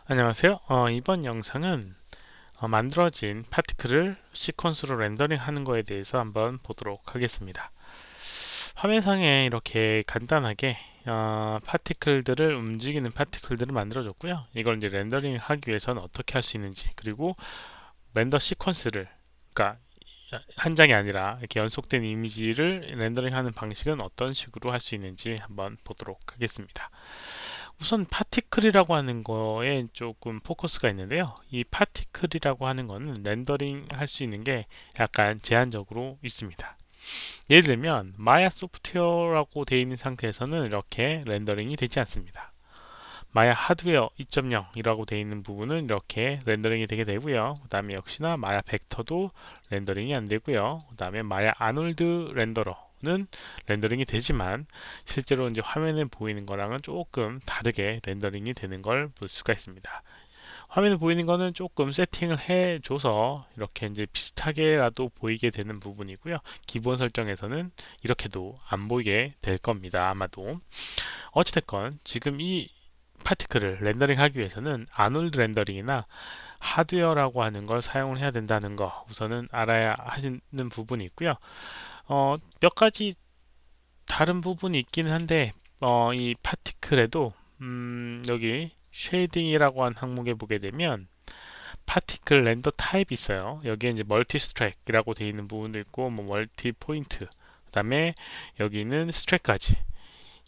안녕하세요. 이번 영상은 만들어진 파티클을 시퀀스로 렌더링 하는 거에 대해서 한번 보도록 하겠습니다. 화면상에 이렇게 간단하게 파티클들을 움직이는 파티클들을 만들어 줬고요. 이걸 이제 렌더링 하기 위해서는 어떻게 할 수 있는지, 그리고 렌더 시퀀스를, 그러니까 한 장이 아니라 이렇게 연속된 이미지를 렌더링 하는 방식은 어떤 식으로 할 수 있는지 한번 보도록 하겠습니다. 우선 파티클이라고 하는 거에 조금 포커스가 있는데요. 이 파티클이라고 하는 거는 렌더링 할 수 있는 게 약간 제한적으로 있습니다. 예를 들면 마야 소프트웨어라고 되어 있는 상태에서는 이렇게 렌더링이 되지 않습니다. 마야 하드웨어 2.0이라고 되어 있는 부분은 이렇게 렌더링이 되게 되고요. 그 다음에 역시나 마야 벡터도 렌더링이 안 되고요. 그 다음에 마야 아놀드 렌더러는 렌더링이 되지만 실제로 이제 화면에 보이는 거랑은 조금 다르게 렌더링이 되는 걸 볼 수가 있습니다. 화면에 보이는 거는 조금 세팅을 해줘서 이렇게 이제 비슷하게라도 보이게 되는 부분이고요. 기본 설정에서는 이렇게도 안 보이게 될 겁니다. 아마도. 어찌됐건 지금 이 파티클을 렌더링 하기 위해서는 아놀드 렌더링이나 하드웨어라고 하는 걸 사용을 해야 된다는 거 우선은 알아야 하시는 부분이 있고요. 몇 가지 다른 부분이 있기는 한데 이 파티클에도 여기 쉐이딩이라고 하는 항목에 보게 되면 파티클 렌더 타입이 있어요. 여기에 이제 멀티 스트랙이라고 되어 있는 부분도 있고 뭐 멀티 포인트, 그다음에 여기는 스트랙까지,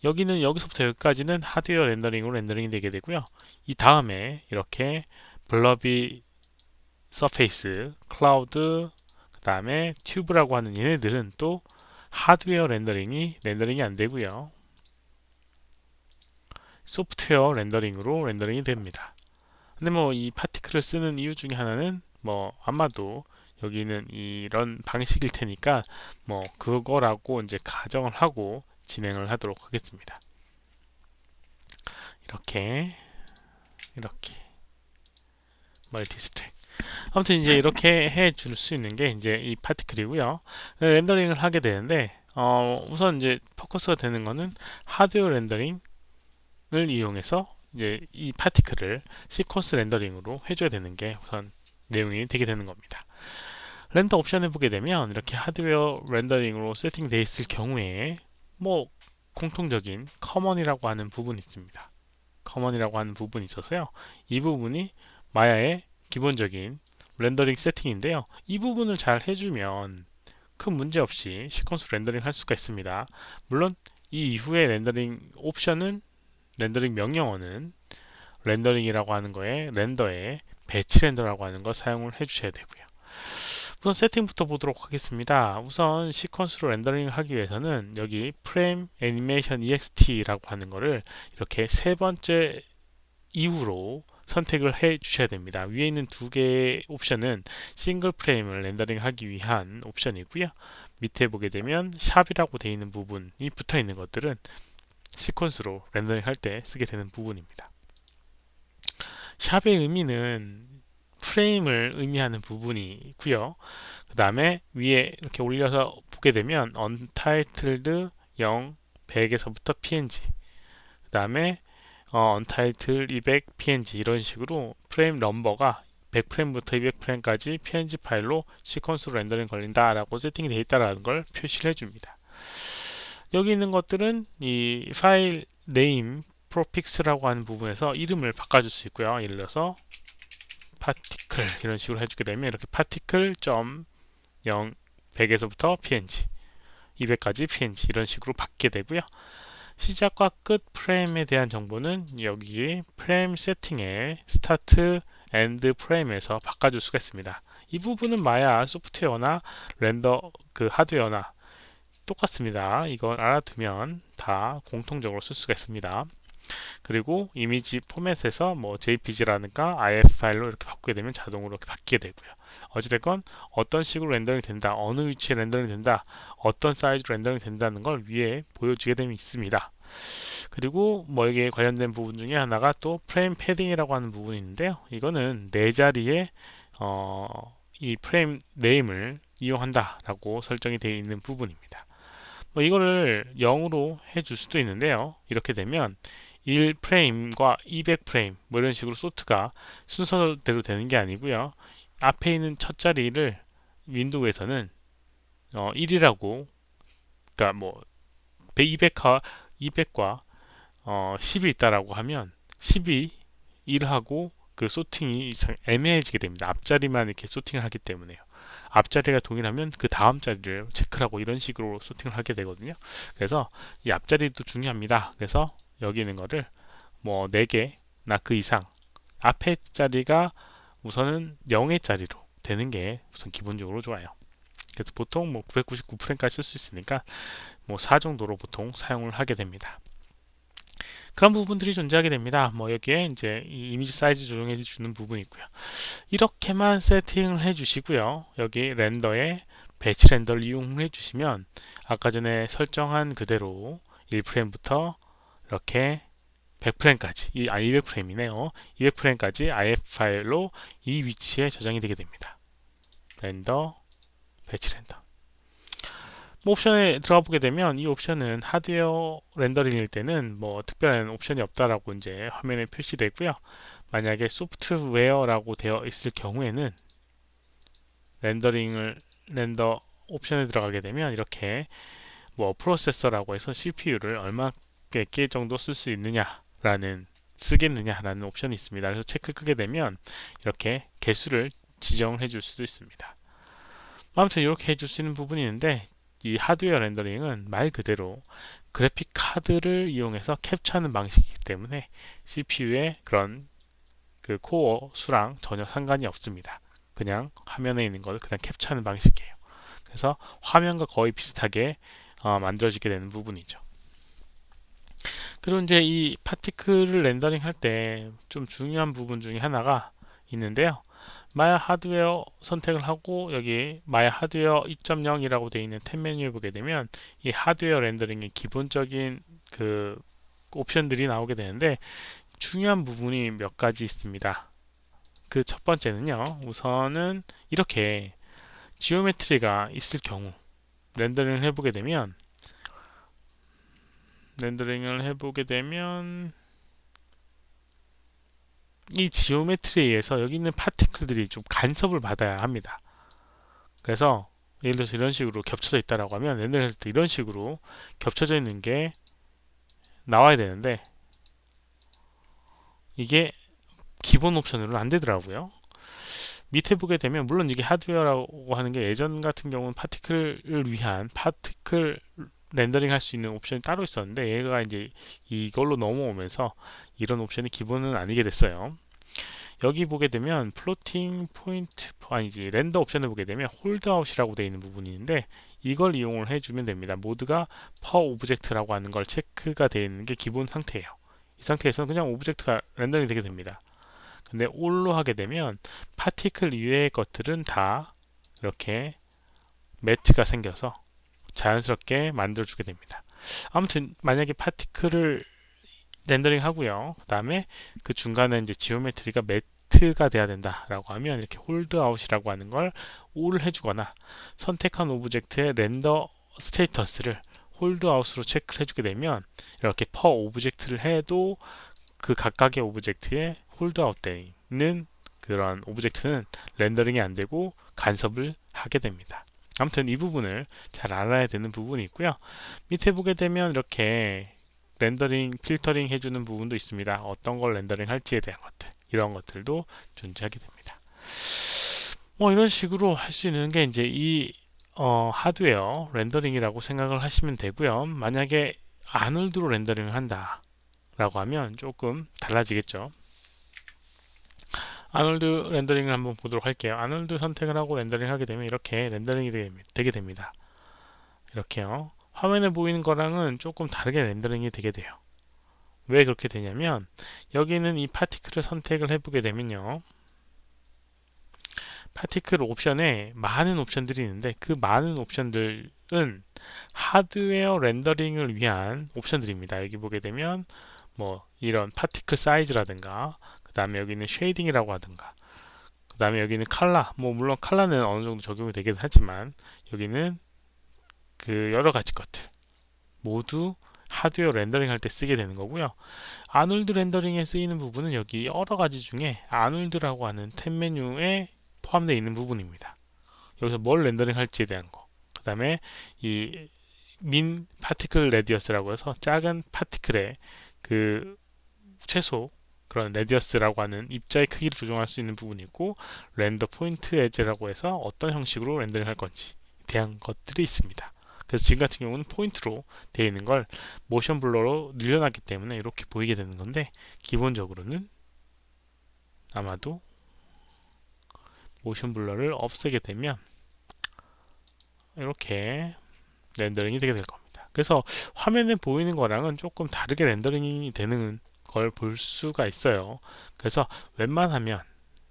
여기는 여기서부터 여기까지는 하드웨어 렌더링으로 렌더링이 되게 되고요. 이 다음에 이렇게 블러비 서페이스, 클라우드, 그 다음에 튜브라고 하는 얘네들은 또 하드웨어 렌더링이 안 되고요. 소프트웨어 렌더링으로 렌더링이 됩니다. 근데 뭐 이 파티클을 쓰는 이유 중에 하나는 뭐 아마도 여기는 이런 방식일 테니까 뭐 그거라고 이제 가정을 하고 진행을 하도록 하겠습니다. 이렇게 멀티 스택. 아무튼 이제 이렇게 해 줄 수 있는 게 이제 이 파티클이고요. 렌더링을 하게 되는데 우선 이제 포커스가 되는 거는 하드웨어 렌더링을 이용해서 이제 이 파티클을 시퀀스 렌더링으로 해줘야 되는 게 우선 내용이 되게 되는 겁니다. 렌더 옵션을 보게 되면 이렇게 하드웨어 렌더링으로 세팅되어 있을 경우에 뭐 공통적인 커먼이라고 하는 부분이 있습니다. 커먼이라고 하는 부분이 있어서요. 이 부분이 마야의 기본적인 렌더링 세팅인데요. 이 부분을 잘 해주면 큰 문제 없이 시퀀스 렌더링 할 수가 있습니다. 물론 이 이후에 렌더링 명령어는 렌더링이라고 하는 거에 렌더에 배치 렌더라고 하는 걸 사용을 해주셔야 되고요. 우선 세팅부터 보도록 하겠습니다. 우선 시퀀스로 렌더링을 하기 위해서는 여기 프레임 애니메이션 EXT라고 하는 거를 이렇게 세 번째 이후로 선택을 해 주셔야 됩니다. 위에 있는 두 개의 옵션은 싱글 프레임을 렌더링 하기 위한 옵션이고요. 밑에 보게 되면 샵이라고 되어 있는 부분이 붙어 있는 것들은 시퀀스로 렌더링 할 때 쓰게 되는 부분입니다. 샵의 의미는 프레임을 의미하는 부분이 있고요. 그 다음에 위에 이렇게 올려서 보게 되면 untitled 0, 100에서부터 png, 그 다음에 untitled 200 png 이런 식으로 프레임 넘버가 100프레임부터 200프레임까지 png 파일로 시퀀스로 렌더링 걸린다라고 세팅이 되어 있다는 걸 표시를 해줍니다. 여기 있는 것들은 이 파일 네임 프로픽스라고 하는 부분에서 이름을 바꿔줄 수 있고요. 예를 들어서 파티클 이런 식으로 해주게 되면 이렇게 파티클 점 0, 100에서부터 png, 200까지 png 이런 식으로 받게 되고요. 시작과 끝 프레임에 대한 정보는 여기 프레임 세팅에 스타트, 엔드 프레임에서 바꿔줄 수가 있습니다. 이 부분은 마야 소프트웨어나 렌더 그 하드웨어나 똑같습니다. 이걸 알아두면 다 공통적으로 쓸 수가 있습니다. 그리고 이미지 포맷에서 뭐 JPG라든가 IF 파일로 이렇게 바꾸게 되면 자동으로 이렇게 바뀌게 되고요. 어찌됐건 어떤 식으로 렌더링 된다, 어느 위치에 렌더링 된다, 어떤 사이즈로 렌더링 된다는 걸 위에 보여주게 되면 있습니다. 그리고 뭐 여기에 관련된 부분 중에 하나가 또 프레임 패딩이라고 하는 부분이 있는데요. 이거는 네 자리에 이 프레임 네임을 이용한다라고 설정이 되어 있는 부분입니다. 뭐 이거를 0으로 해줄 수도 있는데요. 이렇게 되면 1프레임과 200프레임 뭐 이런 식으로 소트가 순서대로 되는 게 아니고요. 앞에 있는 첫 자리를 윈도우에서는 1이라고, 그러니까 뭐 200과 200과 10이 있다라고 하면 10이 1하고 그 소팅이 애매해지게 됩니다. 앞자리만 이렇게 소팅을 하기 때문에요. 앞자리가 동일하면 그 다음 자리를 체크를 하고 이런 식으로 소팅을 하게 되거든요. 그래서 이 앞자리도 중요합니다. 그래서 여기 있는 거를 뭐 4개나 그 이상, 앞에 자리가 우선은 0의 자리로 되는 게 우선 기본적으로 좋아요. 그래서 보통 뭐 999프레임까지 쓸 수 있으니까 뭐 4 정도로 보통 사용을 하게 됩니다. 그런 부분들이 존재하게 됩니다. 뭐 여기에 이제 이 이미지 사이즈 조정해 주는 부분이 있고요. 이렇게만 세팅을 해 주시고요. 여기 렌더에 배치 렌더를 이용해 주시면 아까 전에 설정한 그대로 1프레임부터 이렇게 100프레임까지, 200프레임이네요. 200프레임까지 IF 파일로 이 위치에 저장이 되게 됩니다. 렌더, 배치 렌더. 뭐 옵션에 들어가 보게 되면 이 옵션은 하드웨어 렌더링일 때는 뭐 특별한 옵션이 없다라고 이제 화면에 표시되고요. 만약에 소프트웨어라고 되어 있을 경우에는 렌더 옵션에 들어가게 되면 이렇게 뭐 프로세서라고 해서 CPU를 얼마 개 정도 쓸 수 있느냐라는 쓰겠느냐라는 옵션이 있습니다. 그래서 체크 끄게 되면 이렇게 개수를 지정해 줄 수도 있습니다. 아무튼 이렇게 해줄 수 있는 부분이 있는데, 이 하드웨어 렌더링은 말 그대로 그래픽 카드를 이용해서 캡처하는 방식이기 때문에 CPU의 그런 그 코어 수랑 전혀 상관이 없습니다. 그냥 화면에 있는 걸 그냥 캡처하는 방식이에요. 그래서 화면과 거의 비슷하게 만들어지게 되는 부분이죠. 그리고 이제 이 파티클을 렌더링 할 때 좀 중요한 부분 중에 하나가 있는데요. 마야 하드웨어 선택을 하고 여기 마야 하드웨어 2.0이라고 되어 있는 탭 메뉴에 보게 되면 이 하드웨어 렌더링의 기본적인 그 옵션들이 나오게 되는데, 중요한 부분이 몇 가지 있습니다. 그 첫 번째는요, 우선은 이렇게 지오메트리가 있을 경우 렌더링을 해보게 되면 이 지오메트리에 의해서 여기 있는 파티클들이 좀 간섭을 받아야 합니다. 그래서 예를 들어서 이런 식으로 겹쳐져 있다라고 하면 렌더링 할 때 이런 식으로 겹쳐져 있는 게 나와야 되는데 이게 기본 옵션으로는 안 되더라고요. 밑에 보게 되면 물론 이게 하드웨어라고 하는 게 예전 같은 경우는 파티클을 위한 파티클 렌더링 할 수 있는 옵션이 따로 있었는데 얘가 이제 이걸로 넘어오면서 이런 옵션이 기본은 아니게 됐어요. 여기 보게 되면 플로팅 포인트, 아니지, 렌더 옵션을 보게 되면 홀드아웃이라고 되어 있는 부분이 있는데 이걸 이용을 해주면 됩니다. 모드가 per 오브젝트라고 하는 걸 체크가 되어 있는 게 기본 상태예요. 이 상태에서는 그냥 오브젝트가 렌더링 되게 됩니다. 근데 all로 하게 되면 파티클 이외의 것들은 다 이렇게 매트가 생겨서 자연스럽게 만들어주게 됩니다. 아무튼 만약에 파티클을 렌더링 하고요. 그 다음에 그 중간에 이제 지오메트리가 매트가 돼야 된다라고 하면 이렇게 홀드아웃이라고 하는 걸 all 해주거나 선택한 오브젝트의 렌더 스테이터스를 홀드아웃으로 체크를 해주게 되면 이렇게 per 오브젝트를 해도 그 각각의 오브젝트에 홀드아웃 되어 있는 그런 오브젝트는 렌더링이 안 되고 간섭을 하게 됩니다. 아무튼 이 부분을 잘 알아야 되는 부분이 있고요. 밑에 보게 되면 이렇게 렌더링, 필터링 해주는 부분도 있습니다. 어떤 걸 렌더링 할지에 대한 것들, 이런 것들도 존재하게 됩니다. 뭐 이런 식으로 할 수 있는 게 이제 이 하드웨어 렌더링이라고 생각을 하시면 되고요. 만약에 아놀드로 렌더링을 한다 라고 하면 조금 달라지겠죠. 아놀드 렌더링을 한번 보도록 할게요. 아놀드 선택을 하고 렌더링 하게 되면 이렇게 렌더링이 되게 됩니다. 이렇게요. 화면에 보이는 거랑은 조금 다르게 렌더링이 되게 돼요. 왜 그렇게 되냐면 여기는 이 파티클을 선택을 해보게 되면요, 파티클 옵션에 많은 옵션들이 있는데 그 많은 옵션들은 하드웨어 렌더링을 위한 옵션들입니다. 여기 보게 되면 뭐 이런 파티클 사이즈라든가, 그 다음에 여기는 쉐이딩이라고 하든가, 그 다음에 여기는 칼라, 뭐 물론 칼라는 어느 정도 적용이 되긴 하지만 여기는 그 여러 가지 것들 모두 하드웨어 렌더링 할 때 쓰게 되는 거고요. 아놀드 렌더링에 쓰이는 부분은 여기 여러 가지 중에 아놀드라고 하는 탭 메뉴에 포함되어 있는 부분입니다. 여기서 뭘 렌더링 할지에 대한 거. 그 다음에 이 민 파티클 레디어스라고 해서 작은 파티클의 그 최소 그런 레디어스라고 하는 입자의 크기를 조정할 수 있는 부분이 있고, 렌더 포인트 에즈라고 해서 어떤 형식으로 렌더링 할 건지 대한 것들이 있습니다. 그래서 지금 같은 경우는 포인트로 되어 있는 걸 모션 블러로 늘려놨기 때문에 이렇게 보이게 되는 건데, 기본적으로는 아마도 모션 블러를 없애게 되면 이렇게 렌더링이 되게 될 겁니다. 그래서 화면에 보이는 거랑은 조금 다르게 렌더링이 되는 걸 볼 수가 있어요. 그래서 웬만하면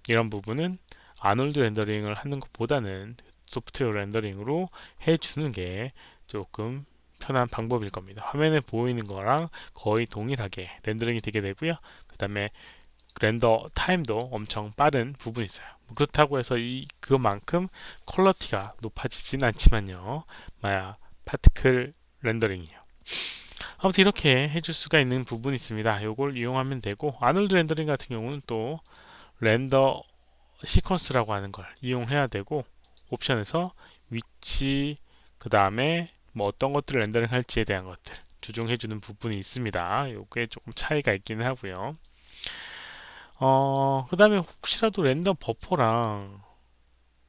이런 부분은 아놀드 렌더링을 하는 것보다는 소프트웨어 렌더링으로 해주는 게 조금 편한 방법일 겁니다. 화면에 보이는 거랑 거의 동일하게 렌더링이 되게 되고요. 그 다음에 렌더 타임도 엄청 빠른 부분이 있어요. 그렇다고 해서 그만큼 퀄러티가 높아지진 않지만요. 파티클 렌더링이요. 아무튼 이렇게 해줄 수가 있는 부분이 있습니다. 이걸 이용하면 되고, 아놀드 렌더링 같은 경우는 또 렌더 시퀀스라고 하는 걸 이용해야 되고, 옵션에서 위치, 그 다음에 뭐 어떤 것들을 렌더링 할지에 대한 것들 조정해주는 부분이 있습니다. 요게 조금 차이가 있기는 하고요. 그 다음에 혹시라도 렌더 버퍼랑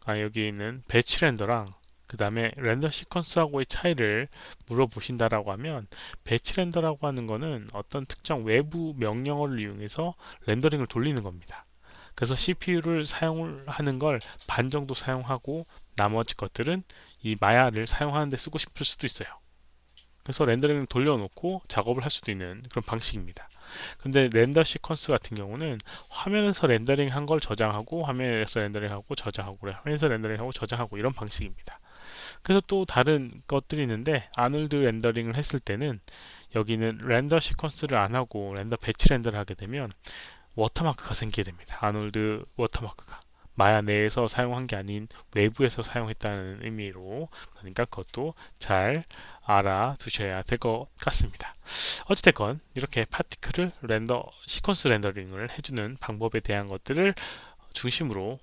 여기 있는 배치 렌더랑 그 다음에 렌더 시퀀스하고의 차이를 물어보신다라고 하면, 배치 렌더라고 하는 거는 어떤 특정 외부 명령어를 이용해서 렌더링을 돌리는 겁니다. 그래서 CPU를 사용하는 걸 반 정도 사용하고 나머지 것들은 이 마야를 사용하는 데 쓰고 싶을 수도 있어요. 그래서 렌더링을 돌려놓고 작업을 할 수도 있는 그런 방식입니다. 근데 렌더 시퀀스 같은 경우는 화면에서 렌더링 한 걸 저장하고, 화면에서 렌더링하고 저장하고, 화면에서 렌더링하고 저장하고, 이런 방식입니다. 그래서 또 다른 것들이 있는데, 아놀드 렌더링을 했을 때는 여기는 렌더 시퀀스를 안 하고 렌더 배치 렌더를 하게 되면 워터마크가 생기게 됩니다. 아놀드 워터마크가 마야 내에서 사용한 게 아닌 외부에서 사용했다는 의미로, 그러니까 그것도 잘 알아두셔야 될 것 같습니다. 어찌됐건 이렇게 파티클을 렌더 시퀀스 렌더링을 해주는 방법에 대한 것들을 중심으로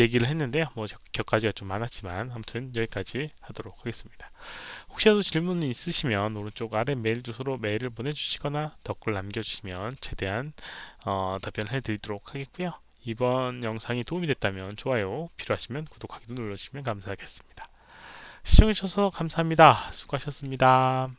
얘기를 했는데요. 뭐 격가지가 좀 많았지만 아무튼 여기까지 하도록 하겠습니다. 혹시라도 질문이 있으시면 오른쪽 아래 메일 주소로 메일을 보내주시거나 댓글 남겨주시면 최대한 답변해 드리도록 하겠고요. 이번 영상이 도움이 됐다면 좋아요, 필요하시면 구독하기도 눌러주시면 감사하겠습니다. 시청해주셔서 감사합니다. 수고하셨습니다.